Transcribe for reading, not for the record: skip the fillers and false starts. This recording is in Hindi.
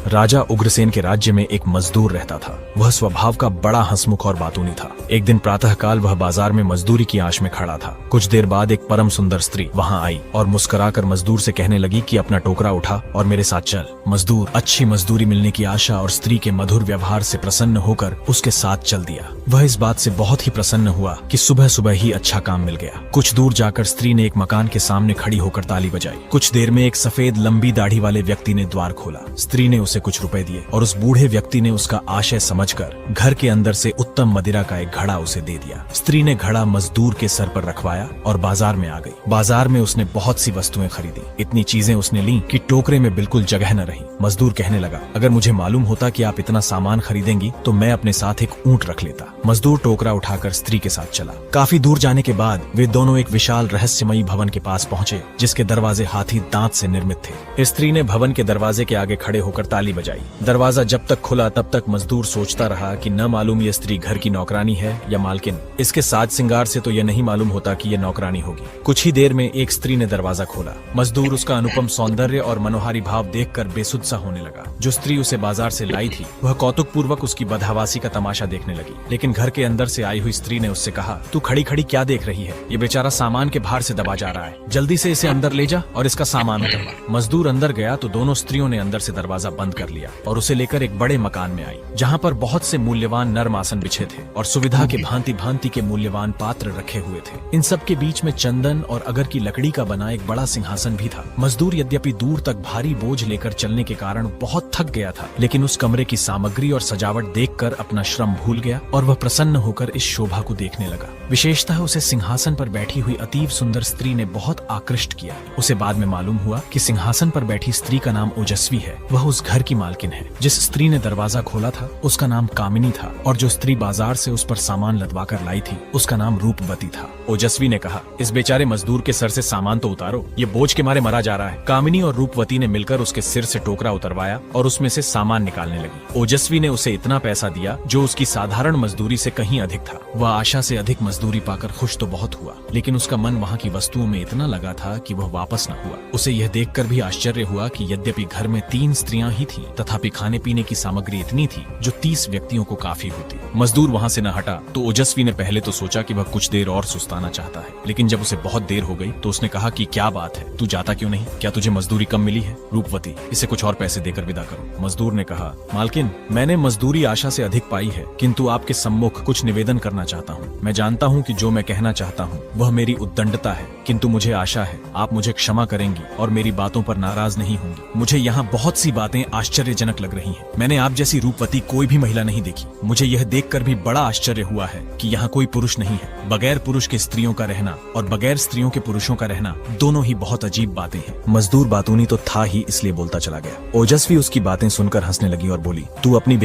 राजा उग्रसेन के राज्य में एक मजदूर रहता था। वह स्वभाव का बड़ा हंसमुख और बातूनी था। एक दिन प्रातःकाल वह बाजार में मजदूरी की आश में खड़ा था। कुछ देर बाद एक परम सुंदर स्त्री वहां आई और मुस्कुराकर मजदूर से कहने लगी कि अपना टोकरा उठा और मेरे साथ चल। मजदूर अच्छी मजदूरी मिलने की आशा और स्त्री के मधुर व्यवहार से प्रसन्न होकर उसके साथ चल दिया। वह इस बात से बहुत ही प्रसन्न हुआ कि सुबह सुबह ही अच्छा काम मिल गया। कुछ दूर जाकर स्त्री ने एक मकान के सामने खड़ी होकर ताली बजाई। कुछ देर में एक सफेद लंबी दाढ़ी वाले व्यक्ति ने द्वार खोला। स्त्री ने उसे कुछ रुपए दिए और उस बूढ़े व्यक्ति ने उसका आशय समझकर घर के अंदर से उत्तम मदिरा का एक घड़ा उसे दे दिया। स्त्री ने घड़ा मजदूर के सर पर रखवाया और बाजार में आ गई। बाजार में उसने बहुत सी वस्तुएं खरीदी। इतनी चीजें उसने ली कि टोकरे में बिल्कुल जगह न रही। मजदूर कहने लगा, अगर मुझे मालूम होता कि आप इतना सामान खरीदेंगी तो मैं अपने साथ एक ऊंट रख लेता। मजदूर टोकरा उठाकर स्त्री के साथ चला। काफी दूर जाने के बाद वे दोनों एक विशाल रहस्यमयी भवन के पास पहुंचे, जिसके दरवाजे हाथी दांत से निर्मित थे। स्त्री ने भवन के दरवाजे के आगे खड़े होकर ताली बजाई। दरवाजा जब तक खुला तब तक मजदूर सोचता रहा कि न मालूम ये स्त्री घर की नौकरानी है या मालकिन। इसके साज सिंगार से तो यह नहीं मालूम होता कि यह नौकरानी होगी। कुछ ही देर में एक स्त्री ने दरवाजा खोला। मजदूर उसका अनुपम सौंदर्य और मनोहारी भाव देखकर बेसुध सा होने लगा। जो स्त्री उसे बाजार से लाई थी वह कौतुक पूर्वक उसकी बदहवासी का तमाशा देखने लगी। लेकिन घर के अंदर से आई हुई स्त्री ने उससे कहा, तू खड़ी खड़ी क्या देख रही है? ये बेचारा सामान के भार से दबा जा रहा है। जल्दी से इसे अंदर ले जा और इसका सामान उतरवा। मजदूर अंदर गया तो दोनों स्त्रियों ने अंदर से दरवाजा बंद कर लिया और उसे लेकर एक बड़े मकान में आई, जहाँ पर बहुत से मूल्यवान नर्म आसन बिछे थे और सुविधा के भांति भांति के मूल्यवान पात्र रखे हुए थे। इन सब के बीच में चंदन और अगर की लकड़ी का बना एक बड़ा सिंहासन भी था। मजदूर यद्यपि दूर तक भारी बोझ लेकर चलने के कारण बहुत थक गया था, लेकिन उस कमरे की सामग्री और सजावट देखकर अपना श्रम भूल गया और वह प्रसन्न होकर इस शोभा को देखने लगा। विशेषतः उसे सिंहासन पर बैठी हुई अतीव सुंदर स्त्री ने बहुत आकृष्ट किया। उसे बाद में मालूम हुआ कि सिंहासन पर बैठी स्त्री का नाम ओजस्वी है। वह उस घर की मालकिन है। जिस स्त्री ने दरवाजा खोला था उसका नाम कामिनी था और जो स्त्री बाजार से उस पर सामान लदवा कर लाई थी उसका नाम रूपवती था। ओजस्वी ने कहा, इस बेचारे मजदूर के सर से सामान तो उतारो, ये बोझ के मारे मरा जा रहा है। कामिनी और रूपवती ने मिलकर उसके सिर से टोकरा उतरवाया और उसमें से सामान निकालने लगी। ओजस्वी ने उसे इतना पैसा दिया जो उसकी साधारण मजदूरी से कहीं अधिक था। वह आशा से अधिक मजदूरी पाकर खुश तो बहुत हुआ, लेकिन उसका मन वहाँ की वस्तुओं में इतना लगा था कि वह वापस न हुआ। उसे यह देखकर भी आश्चर्य हुआ कि यद्यपि घर में 3 स्त्रियां ही थीं, तथापि खाने पीने की सामग्री इतनी थी जो 30 व्यक्तियों को काफी होती। मजदूर वहाँ से न हटा तो ओजस्वी ने पहले तो सोचा कि वह कुछ देर और सुस्ताना चाहता है, लेकिन जब उसे बहुत देर हो गई तो उसने कहा कि क्या बात है, तू जाता क्यों नहीं? क्या तुझे मजदूरी कम मिली है? रूपवती, इसे कुछ और पैसे देकर विदा करो। मजदूर ने कहा, मालकिन, मैंने मजदूरी आशा से अधिक पाई है, किंतु आपके सम्मुख कुछ निवेदन करना चाहता हूँ। मैं जानता हूँ कि जो मैं कहना चाहता हूँ वह मेरी उद्दंडता है, किंतु मुझे आशा है आप मुझे क्षमा करेंगी और मेरी बातों पर नाराज नहीं होंगी। मुझे यहाँ बहुत सी बातें आश्चर्यजनक लग रही हैं। मैंने आप जैसी रूपवती कोई भी महिला नहीं देखी। मुझे यह देखकर भी बड़ा आश्चर्य हुआ है कि यहाँ कोई पुरुष नहीं है। बगैर पुरुष के स्त्रियों का रहना और बगैर स्त्रियों के पुरुषों का रहना दोनों ही बहुत अजीब बातें हैं। मजदूर बातूनी तो था ही, इसलिए बोलता चला गया। ओजस्वी उसकी बातें सुनकर हंसने लगी और बोली, तू अपनी